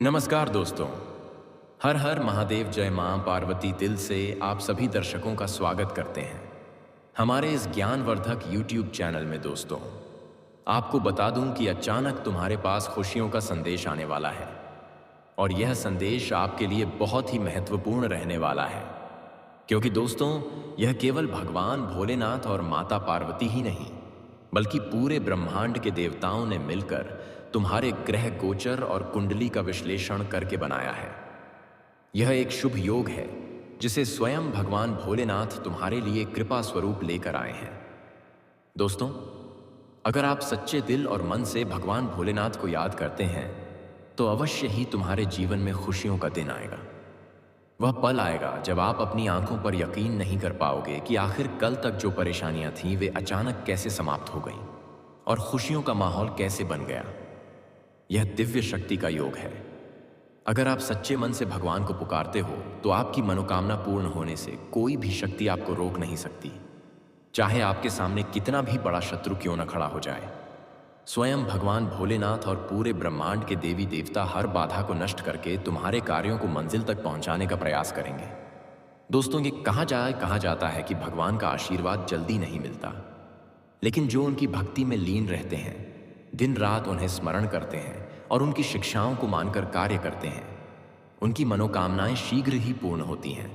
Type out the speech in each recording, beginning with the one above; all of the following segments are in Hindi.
नमस्कार दोस्तों। हर हर महादेव, जय मां पार्वती। दिल से आप सभी दर्शकों का स्वागत करते हैं हमारे इस ज्ञानवर्धक YouTube चैनल में। दोस्तों, आपको बता दूं कि अचानक तुम्हारे पास खुशियों का संदेश आने वाला है और यह संदेश आपके लिए बहुत ही महत्वपूर्ण रहने वाला है, क्योंकि दोस्तों, यह केवल भगवान भोलेनाथ और माता पार्वती ही नहीं, बल्कि पूरे ब्रह्मांड के देवताओं ने मिलकर तुम्हारे ग्रह गोचर और कुंडली का विश्लेषण करके बनाया है। यह एक शुभ योग है जिसे स्वयं भगवान भोलेनाथ तुम्हारे लिए कृपा स्वरूप लेकर आए हैं। दोस्तों, अगर आप सच्चे दिल और मन से भगवान भोलेनाथ को याद करते हैं तो अवश्य ही तुम्हारे जीवन में खुशियों का दिन आएगा। वह पल आएगा जब आप अपनी आंखों पर यकीन नहीं कर पाओगे कि आखिर कल तक जो परेशानियां थीं वे अचानक कैसे समाप्त हो गईं और खुशियों का माहौल कैसे बन गया। यह दिव्य शक्ति का योग है। अगर आप सच्चे मन से भगवान को पुकारते हो तो आपकी मनोकामना पूर्ण होने से कोई भी शक्ति आपको रोक नहीं सकती, चाहे आपके सामने कितना भी बड़ा शत्रु क्यों न खड़ा हो जाए। स्वयं भगवान भोलेनाथ और पूरे ब्रह्मांड के देवी देवता हर बाधा को नष्ट करके तुम्हारे कार्यों को मंजिल तक पहुंचाने का प्रयास करेंगे। दोस्तों, ये कहा जाता है कि भगवान का आशीर्वाद जल्दी नहीं मिलता, लेकिन जो उनकी भक्ति में लीन रहते हैं, दिन रात उन्हें स्मरण करते हैं और उनकी शिक्षाओं को मानकर कार्य करते हैं, उनकी मनोकामनाएं शीघ्र ही पूर्ण होती हैं।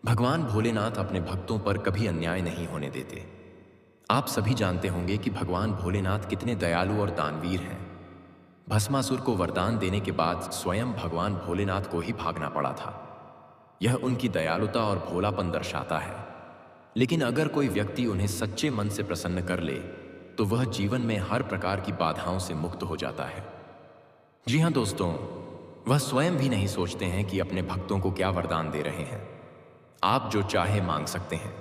भगवान भोलेनाथ अपने भक्तों पर कभी अन्याय नहीं होने देते। आप सभी जानते होंगे कि भगवान भोलेनाथ कितने दयालु और दानवीर हैं। भस्मासुर को वरदान देने के बाद स्वयं भगवान भोलेनाथ को ही भागना पड़ा था। यह उनकी दयालुता और भोलापन दर्शाता है। लेकिन अगर कोई व्यक्ति उन्हें सच्चे मन से प्रसन्न कर ले तो वह जीवन में हर प्रकार की बाधाओं से मुक्त हो जाता है। जी हाँ दोस्तों, वह स्वयं भी नहीं सोचते हैं कि अपने भक्तों को क्या वरदान दे रहे हैं। आप जो चाहे मांग सकते हैं,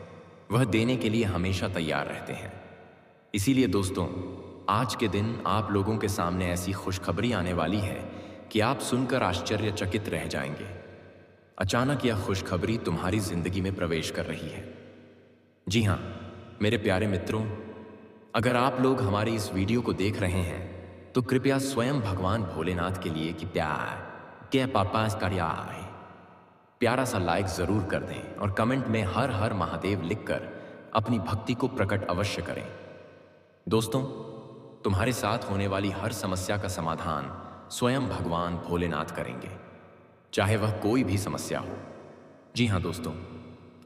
वह देने के लिए हमेशा तैयार रहते हैं। इसीलिए दोस्तों, आज के दिन आप लोगों के सामने ऐसी खुशखबरी आने वाली है कि आप सुनकर आश्चर्यचकित रह जाएंगे। अचानक यह खुशखबरी तुम्हारी जिंदगी में प्रवेश कर रही है। जी हाँ मेरे प्यारे मित्रों, अगर आप लोग हमारी इस वीडियो को देख रहे हैं तो कृपया स्वयं भगवान भोलेनाथ के लिए कि प्यारा सा लाइक जरूर कर दें और कमेंट में हर हर महादेव लिखकर अपनी भक्ति को प्रकट अवश्य करें। दोस्तों, तुम्हारे साथ होने वाली हर समस्या का समाधान स्वयं भगवान भोलेनाथ करेंगे, चाहे वह कोई भी समस्या हो। जी हाँ दोस्तों,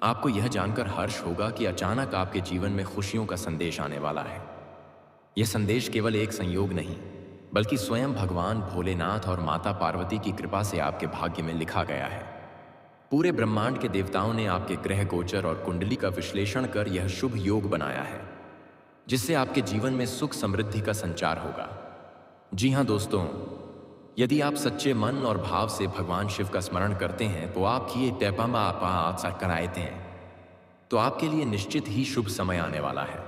आपको यह जानकर हर्ष होगा कि अचानक आपके जीवन में खुशियों का संदेश आने वाला है। यह संदेश केवल एक संयोग नहीं, बल्कि स्वयं भगवान भोलेनाथ और माता पार्वती की कृपा से आपके भाग्य में लिखा गया है। पूरे ब्रह्मांड के देवताओं ने आपके ग्रह गोचर और कुंडली का विश्लेषण कर यह शुभ योग बनाया है, जिससे आपके जीवन में सुख समृद्धि का संचार होगा। जी हाँ दोस्तों, यदि आप सच्चे मन और भाव से भगवान शिव का स्मरण करते हैं तो तो आपके लिए निश्चित ही शुभ समय आने वाला है।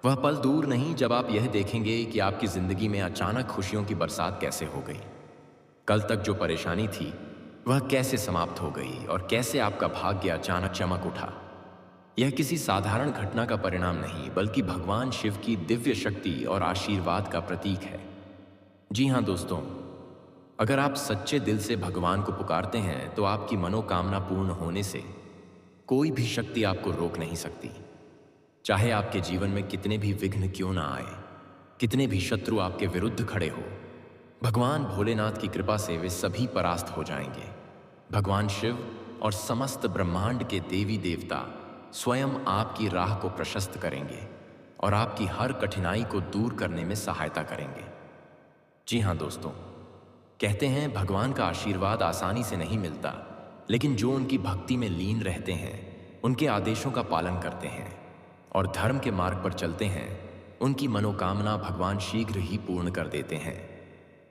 वह पल दूर नहीं जब आप यह देखेंगे कि आपकी जिंदगी में अचानक खुशियों की बरसात कैसे हो गई। कल तक जो परेशानी थी वह कैसे समाप्त हो गई और कैसे आपका भाग्य अचानक चमक उठा। यह किसी साधारण घटना का परिणाम नहीं, बल्कि भगवान शिव की दिव्य शक्ति और आशीर्वाद का प्रतीक है। जी हाँ दोस्तों, अगर आप सच्चे दिल से भगवान को पुकारते हैं तो आपकी मनोकामना पूर्ण होने से कोई भी शक्ति आपको रोक नहीं सकती। चाहे आपके जीवन में कितने भी विघ्न क्यों ना आए, कितने भी शत्रु आपके विरुद्ध खड़े हो, भगवान भोलेनाथ की कृपा से वे सभी परास्त हो जाएंगे। भगवान शिव और समस्त ब्रह्मांड के देवी देवता स्वयं आपकी राह को प्रशस्त करेंगे और आपकी हर कठिनाई को दूर करने में सहायता करेंगे। जी हाँ दोस्तों, कहते हैं भगवान का आशीर्वाद आसानी से नहीं मिलता, लेकिन जो उनकी भक्ति में लीन रहते हैं, उनके आदेशों का पालन करते हैं और धर्म के मार्ग पर चलते हैं, उनकी मनोकामना भगवान शीघ्र ही पूर्ण कर देते हैं।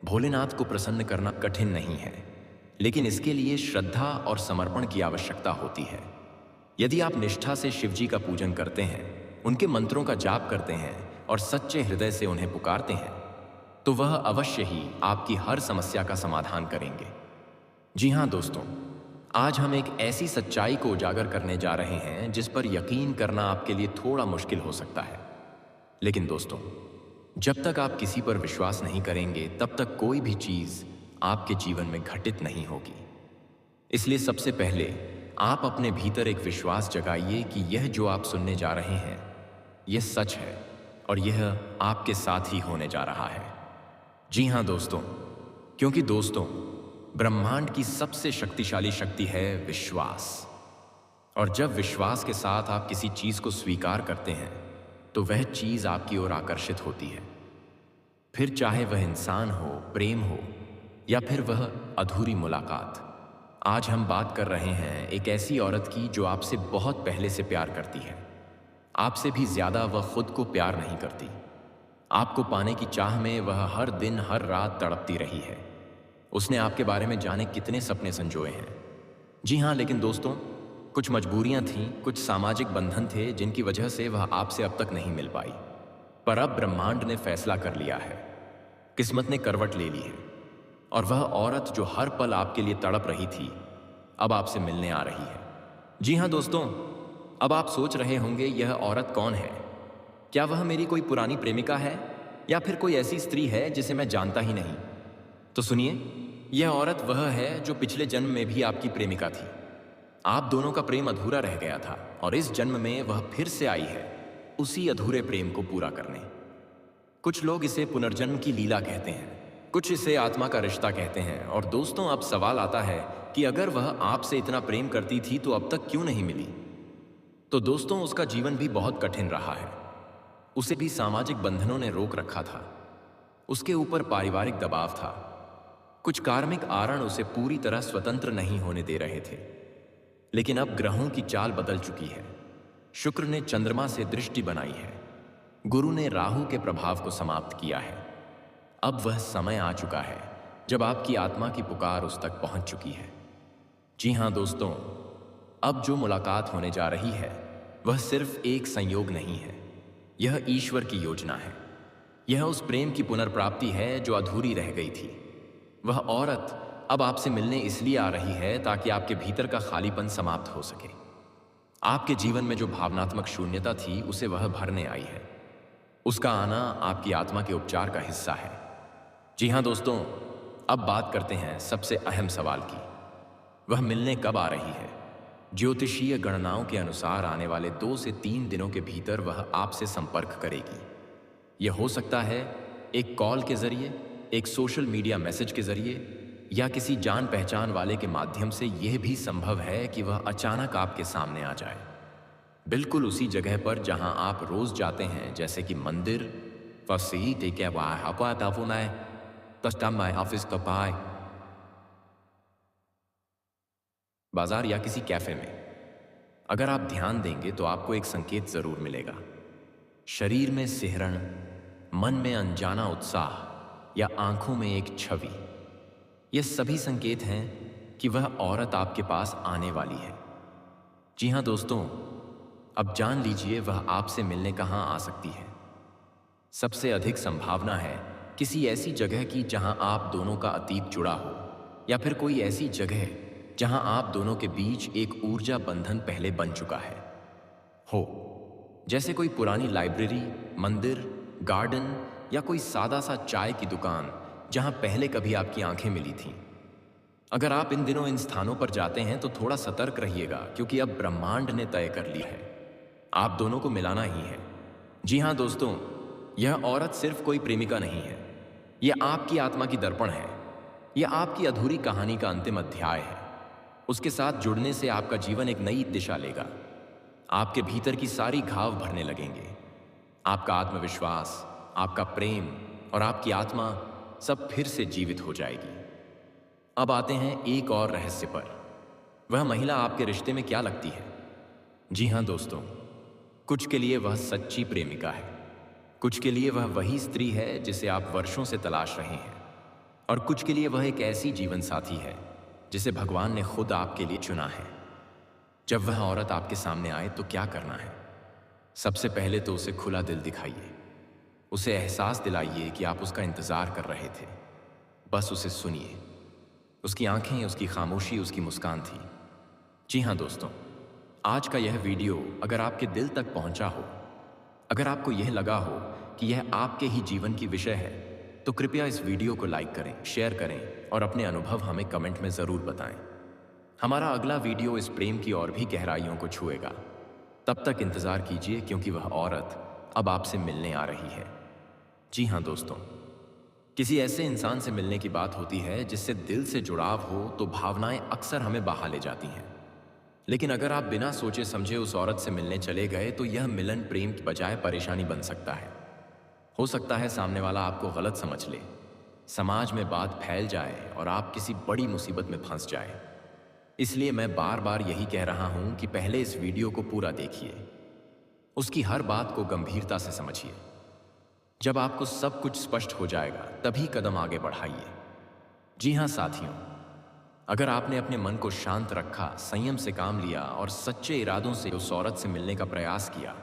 भोलेनाथ को प्रसन्न करना कठिन नहीं है, लेकिन इसके लिए श्रद्धा और समर्पण की आवश्यकता होती है। यदि आप निष्ठा से शिवजी का पूजन करते हैं, उनके मंत्रों का जाप करते हैं और सच्चे हृदय से उन्हें पुकारते हैं, तो वह अवश्य ही आपकी हर समस्या का समाधान करेंगे। जी हाँ दोस्तों, आज हम एक ऐसी सच्चाई को उजागर करने जा रहे हैं जिस पर यकीन करना आपके लिए थोड़ा मुश्किल हो सकता है। लेकिन दोस्तों, जब तक आप किसी पर विश्वास नहीं करेंगे, तब तक कोई भी चीज आपके जीवन में घटित नहीं होगी। इसलिए सबसे पहले आप अपने भीतर एक विश्वास जगाइए कि यह जो आप सुनने जा रहे हैं यह सच है और यह आपके साथ ही होने जा रहा है। जी हाँ दोस्तों, क्योंकि दोस्तों, ब्रह्मांड की सबसे शक्तिशाली शक्ति है विश्वास। और जब विश्वास के साथ आप किसी चीज को स्वीकार करते हैं तो वह चीज आपकी ओर आकर्षित होती है। फिर चाहे वह इंसान हो, प्रेम हो या फिर वह अधूरी मुलाकात। आज हम बात कर रहे हैं एक ऐसी औरत की जो आपसे बहुत पहले से प्यार करती है। आपसे भी ज्यादा वह खुद को प्यार नहीं करती। आपको पाने की चाह में वह हर दिन हर रात तड़पती रही है। उसने आपके बारे में जाने कितने सपने संजोए हैं। जी हाँ, लेकिन दोस्तों, कुछ मजबूरियां थीं, कुछ सामाजिक बंधन थे जिनकी वजह से वह आपसे अब तक नहीं मिल पाई। पर अब ब्रह्मांड ने फैसला कर लिया है, किस्मत ने करवट ले ली है और वह औरत जो हर पल आपके लिए तड़प रही थी अब आपसे मिलने आ रही है। जी हाँ दोस्तों, अब आप सोच रहे होंगे यह औरत कौन है? क्या वह मेरी कोई पुरानी प्रेमिका है या फिर कोई ऐसी स्त्री है जिसे मैं जानता ही नहीं? तो सुनिए, यह औरत वह है जो पिछले जन्म में भी आपकी प्रेमिका थी। आप दोनों का प्रेम अधूरा रह गया था और इस जन्म में वह फिर से आई है उसी अधूरे प्रेम को पूरा करने। कुछ लोग इसे पुनर्जन्म की लीला कहते हैं, कुछ इसे आत्मा का रिश्ता कहते हैं। और दोस्तों, अब सवाल आता है कि अगर वह आपसे इतना प्रेम करती थी तो अब तक क्यों नहीं मिली? तो दोस्तों, उसका जीवन भी बहुत कठिन रहा है। उसे भी सामाजिक बंधनों ने रोक रखा था। उसके ऊपर पारिवारिक दबाव था। कुछ कार्मिक आरण उसे पूरी तरह स्वतंत्र नहीं होने दे रहे थे। लेकिन अब ग्रहों की चाल बदल चुकी है। शुक्र ने चंद्रमा से दृष्टि बनाई है, गुरु ने राहु के प्रभाव को समाप्त किया है। अब वह समय आ चुका है जब आपकी आत्मा की पुकार उस तक पहुंच चुकी है। जी हां दोस्तों, अब जो मुलाकात होने जा रही है वह सिर्फ एक संयोग नहीं है, यह ईश्वर की योजना है। यह उस प्रेम की पुनर्प्राप्ति है जो अधूरी रह गई थी। वह औरत अब आपसे मिलने इसलिए आ रही है ताकि आपके भीतर का खालीपन समाप्त हो सके। आपके जीवन में जो भावनात्मक शून्यता थी उसे वह भरने आई है। उसका आना आपकी आत्मा के उपचार का हिस्सा है। जी हाँ दोस्तों, अब बात करते हैं सबसे अहम सवाल की। वह मिलने कब आ रही है? ज्योतिषीय गणनाओं के अनुसार आने वाले 2 से 3 दिनों के भीतर वह आपसे संपर्क करेगी। यह हो सकता है एक कॉल के जरिए, एक सोशल मीडिया मैसेज के जरिए या किसी जान पहचान वाले के माध्यम से। यह भी संभव है कि वह अचानक आपके सामने आ जाए, बिल्कुल उसी जगह पर जहां आप रोज जाते हैं, जैसे कि मंदिर, बाजार या किसी कैफे में। अगर आप ध्यान देंगे तो आपको एक संकेत जरूर मिलेगा। शरीर में सिहरण, मन में अनजाना उत्साह या आंखों में एक छवि। ये सभी संकेत हैं कि वह औरत आपके पास आने वाली है। जी हाँ दोस्तों, अब जान लीजिए वह आपसे मिलने कहाँ आ सकती है। सबसे अधिक संभावना है किसी ऐसी जगह की जहां आप दोनों का अतीत जुड़ा हो, या फिर कोई ऐसी जगह जहां आप दोनों के बीच एक ऊर्जा बंधन पहले बन चुका है हो, जैसे कोई पुरानी लाइब्रेरी, मंदिर, गार्डन या कोई सादा सा चाय की दुकान जहां पहले कभी आपकी आंखें मिली थीं। अगर आप इन दिनों इन स्थानों पर जाते हैं तो थोड़ा सतर्क रहिएगा, क्योंकि अब ब्रह्मांड ने तय कर लिया है आप दोनों को मिलाना ही है। जी हां दोस्तों, यह औरत सिर्फ कोई प्रेमिका नहीं है, यह आपकी आत्मा की दर्पण है। यह आपकी अधूरी कहानी का अंतिम अध्याय है। उसके साथ जुड़ने से आपका जीवन एक नई दिशा लेगा। आपके भीतर की सारी घाव भरने लगेंगे। आपका आत्मविश्वास, आपका प्रेम और आपकी आत्मा सब फिर से जीवित हो जाएगी। अब आते हैं एक और रहस्य पर। वह महिला आपके रिश्ते में क्या लगती है? जी हां दोस्तों, कुछ के लिए वह सच्ची प्रेमिका है, कुछ के लिए वह वही स्त्री है जिसे आप वर्षों से तलाश रहे हैं, और कुछ के लिए वह एक ऐसी जीवन साथी है जिसे भगवान ने खुद आपके लिए चुना है। जब वह औरत आपके सामने आए तो क्या करना है? सबसे पहले तो उसे खुला दिल दिखाइए। उसे एहसास दिलाइए कि आप उसका इंतजार कर रहे थे। बस उसे सुनिए। उसकी आंखें, उसकी खामोशी, उसकी मुस्कान थी। जी हाँ दोस्तों, आज का यह वीडियो अगर आपके दिल तक पहुंचा हो, अगर आपको यह लगा हो कि यह आपके ही जीवन की विषय है, तो कृपया इस वीडियो को लाइक करें, शेयर करें और अपने अनुभव हमें कमेंट में ज़रूर बताएं। हमारा अगला वीडियो इस प्रेम की और भी गहराइयों को छुएगा। तब तक इंतज़ार कीजिए, क्योंकि वह औरत अब आपसे मिलने आ रही है। जी हाँ दोस्तों, किसी ऐसे इंसान से मिलने की बात होती है जिससे दिल से जुड़ाव हो तो भावनाएं अक्सर हमें बहा ले जाती हैं। लेकिन अगर आप बिना सोचे समझे उस औरत से मिलने चले गए तो यह मिलन प्रेम की बजाय परेशानी बन सकता है। हो सकता है सामने वाला आपको गलत समझ ले, समाज में बात फैल जाए और आप किसी बड़ी मुसीबत में फंस जाए। इसलिए मैं बार बार यही कह रहा हूं कि पहले इस वीडियो को पूरा देखिए, उसकी हर बात को गंभीरता से समझिए। जब आपको सब कुछ स्पष्ट हो जाएगा तभी कदम आगे बढ़ाइए। जी हाँ साथियों, अगर आपने अपने मन को शांत रखा, संयम से काम लिया और सच्चे इरादों से उस औरत से मिलने का प्रयास किया,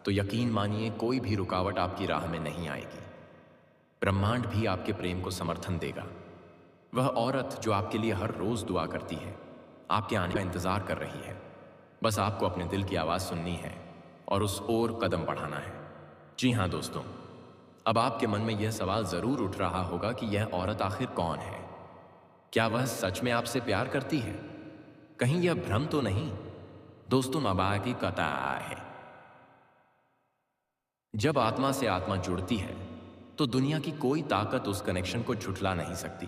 तो यकीन मानिए कोई भी रुकावट आपकी राह में नहीं आएगी। ब्रह्मांड भी आपके प्रेम को समर्थन देगा। वह औरत जो आपके लिए हर रोज दुआ करती है, आपके आने का इंतजार कर रही है। बस आपको अपने दिल की आवाज सुननी है और उस ओर कदम बढ़ाना है। जी हाँ दोस्तों, अब आपके मन में यह सवाल जरूर उठ रहा होगा कि यह औरत आखिर कौन है? क्या वह सच में आपसे प्यार करती है? कहीं यह भ्रम तो नहीं? दोस्तों, मबा की कथा है, जब आत्मा से आत्मा जुड़ती है तो दुनिया की कोई ताकत उस कनेक्शन को झुठला नहीं सकती।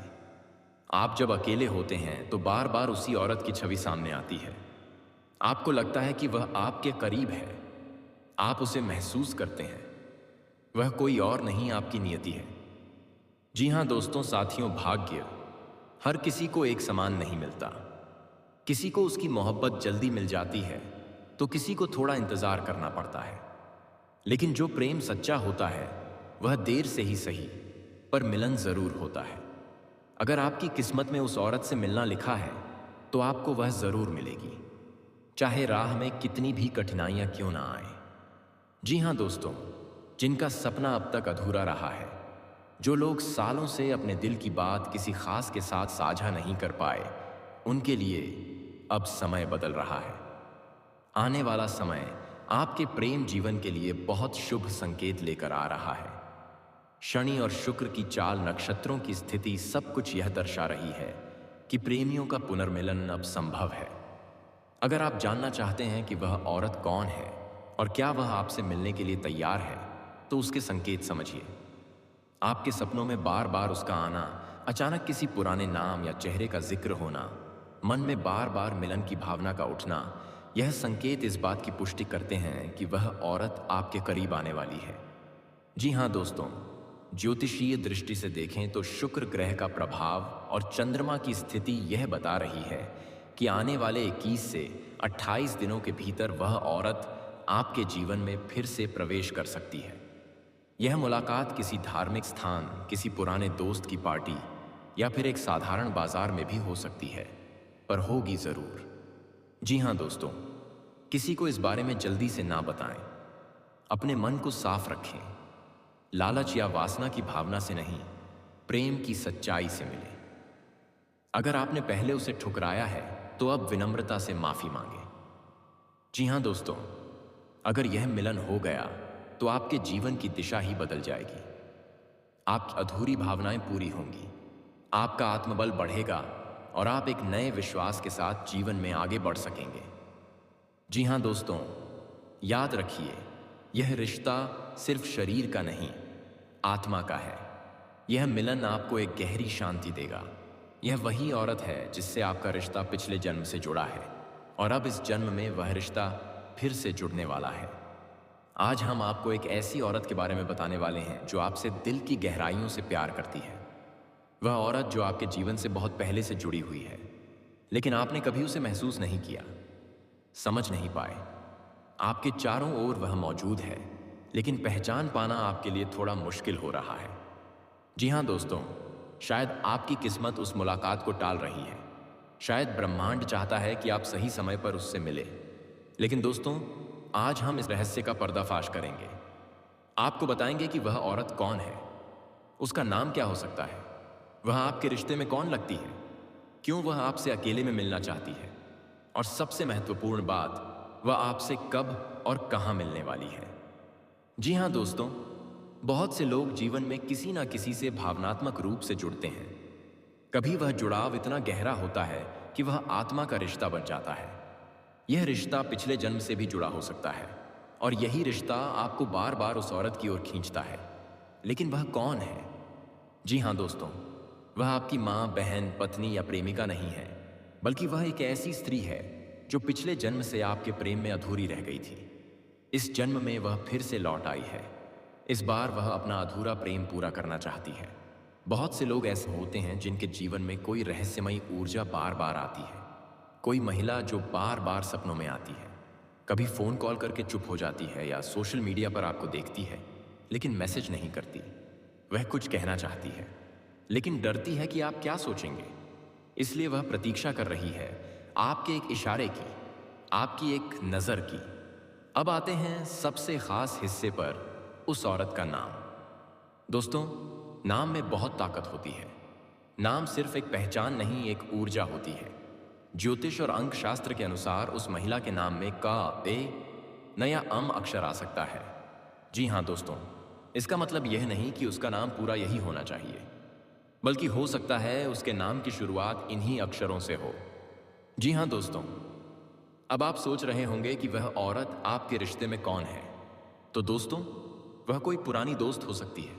आप जब अकेले होते हैं तो बार बार उसी औरत की छवि सामने आती है। आपको लगता है कि वह आपके करीब है, आप उसे महसूस करते हैं। वह कोई और नहीं, आपकी नियति है। जी हाँ दोस्तों, साथियों, भाग्य हर किसी को एक समान नहीं मिलता। किसी को उसकी मोहब्बत जल्दी मिल जाती है तो किसी को थोड़ा इंतजार करना पड़ता है। लेकिन जो प्रेम सच्चा होता है वह देर से ही सही पर मिलन जरूर होता है। अगर आपकी किस्मत में उस औरत से मिलना लिखा है तो आपको वह जरूर मिलेगी, चाहे राह में कितनी भी कठिनाइयां क्यों ना आए। जी हाँ दोस्तों, जिनका सपना अब तक अधूरा रहा है, जो लोग सालों से अपने दिल की बात किसी खास के साथ साझा नहीं कर पाए, उनके लिए अब समय बदल रहा है। आने वाला समय आपके प्रेम जीवन के लिए बहुत शुभ संकेत लेकर आ रहा है। शनि और शुक्र की चाल, नक्षत्रों की स्थिति, सब कुछ यह दर्शा रही है कि प्रेमियों का पुनर्मिलन अब संभव है। अगर आप जानना चाहते हैं कि वह औरत कौन है और क्या वह आपसे मिलने के लिए तैयार है, तो उसके संकेत समझिए। आपके सपनों में बार बार उसका आना, अचानक किसी पुराने नाम या चेहरे का जिक्र होना, मन में बार बार मिलन की भावना का उठना, यह संकेत इस बात की पुष्टि करते हैं कि वह औरत आपके करीब आने वाली है। जी हाँ दोस्तों, ज्योतिषीय दृष्टि से देखें तो शुक्र ग्रह का प्रभाव और चंद्रमा की स्थिति यह बता रही है कि आने वाले 21 से 28 दिनों के भीतर वह औरत आपके जीवन में फिर से प्रवेश कर सकती है। यह मुलाकात किसी धार्मिक स्थान, किसी पुराने दोस्त की पार्टी या फिर एक साधारण बाजार में भी हो सकती है, पर होगी जरूर। जी हाँ दोस्तों, किसी को इस बारे में जल्दी से ना बताएं। अपने मन को साफ रखें। लालच या वासना की भावना से नहीं, प्रेम की सच्चाई से मिले। अगर आपने पहले उसे ठुकराया है तो अब विनम्रता से माफी मांगे। जी हाँ दोस्तों, अगर यह मिलन हो गया तो आपके जीवन की दिशा ही बदल जाएगी। आपकी अधूरी भावनाएं पूरी होंगी, आपका आत्मबल बढ़ेगा और आप एक नए विश्वास के साथ जीवन में आगे बढ़ सकेंगे। जी हाँ दोस्तों, याद रखिए, यह रिश्ता सिर्फ शरीर का नहीं, आत्मा का है। यह मिलन आपको एक गहरी शांति देगा। यह वही औरत है जिससे आपका रिश्ता पिछले जन्म से जुड़ा है और अब इस जन्म में वह रिश्ता फिर से जुड़ने वाला है। आज हम आपको एक ऐसी औरत के बारे में बताने वाले हैं जो आपसे दिल की गहराइयों से प्यार करती है। वह औरत जो आपके जीवन से बहुत पहले से जुड़ी हुई है, लेकिन आपने कभी उसे महसूस नहीं किया, समझ नहीं पाए। आपके चारों ओर वह मौजूद है, लेकिन पहचान पाना आपके लिए थोड़ा मुश्किल हो रहा है। जी हाँ दोस्तों, शायद आपकी किस्मत उस मुलाकात को टाल रही है। शायद ब्रह्मांड चाहता है कि आप सही समय पर उससे मिले। लेकिन दोस्तों, आज हम इस रहस्य का पर्दाफाश करेंगे। आपको बताएंगे कि वह औरत कौन है, उसका नाम क्या हो सकता है, वह आपके रिश्ते में कौन लगती है, क्यों वह आपसे अकेले में मिलना चाहती है, और सबसे महत्वपूर्ण बात, वह आपसे कब और कहां मिलने वाली है। जी हाँ दोस्तों, बहुत से लोग जीवन में किसी ना किसी से भावनात्मक रूप से जुड़ते हैं। कभी वह जुड़ाव इतना गहरा होता है कि वह आत्मा का रिश्ता बन जाता है। यह रिश्ता पिछले जन्म से भी जुड़ा हो सकता है और यही रिश्ता आपको बार बार उस औरत की ओर खींचता है। लेकिन वह कौन है? जी हाँ दोस्तों, वह आपकी माँ, बहन, पत्नी या प्रेमिका नहीं है, बल्कि वह एक ऐसी स्त्री है जो पिछले जन्म से आपके प्रेम में अधूरी रह गई थी। इस जन्म में वह फिर से लौट आई है। इस बार वह अपना अधूरा प्रेम पूरा करना चाहती है। बहुत से लोग ऐसे होते हैं जिनके जीवन में कोई रहस्यमयी ऊर्जा बार बार आती है। कोई महिला जो बार बार सपनों में आती है, कभी फोन कॉल करके चुप हो जाती है या सोशल मीडिया पर आपको देखती है लेकिन मैसेज नहीं करती। वह कुछ कहना चाहती है लेकिन डरती है कि आप क्या सोचेंगे, इसलिए वह प्रतीक्षा कर रही है आपके एक इशारे की, आपकी एक नज़र की। अब आते हैं सबसे खास हिस्से पर, उस औरत का नाम। दोस्तों, नाम में बहुत ताकत होती है। नाम सिर्फ एक पहचान नहीं, एक ऊर्जा होती है। ज्योतिष और अंक शास्त्र के अनुसार उस महिला के नाम में का, ए, नया अम अक्षर आ सकता है। जी हाँ दोस्तों, इसका मतलब यह नहीं कि उसका नाम पूरा यही होना चाहिए, बल्कि हो सकता है उसके नाम की शुरुआत इन्हीं अक्षरों से हो। जी हाँ दोस्तों, अब आप सोच रहे होंगे कि वह औरत आपके रिश्ते में कौन है। तो दोस्तों, वह कोई पुरानी दोस्त हो सकती है,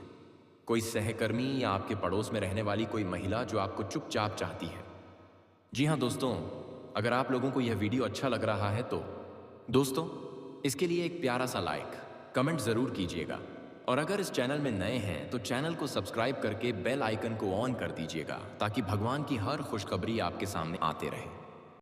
कोई सहकर्मी या आपके पड़ोस में रहने वाली कोई महिला जो आपको चुपचाप चाहती है। जी हाँ दोस्तों, अगर आप लोगों को यह वीडियो अच्छा लग रहा है तो दोस्तों इसके लिए एक प्यारा सा लाइक, कमेंट ज़रूर कीजिएगा और अगर इस चैनल में नए हैं तो चैनल को सब्सक्राइब करके बेल आइकन को ऑन कर दीजिएगा ताकि भगवान की हर खुशखबरी आपके सामने आते रहे।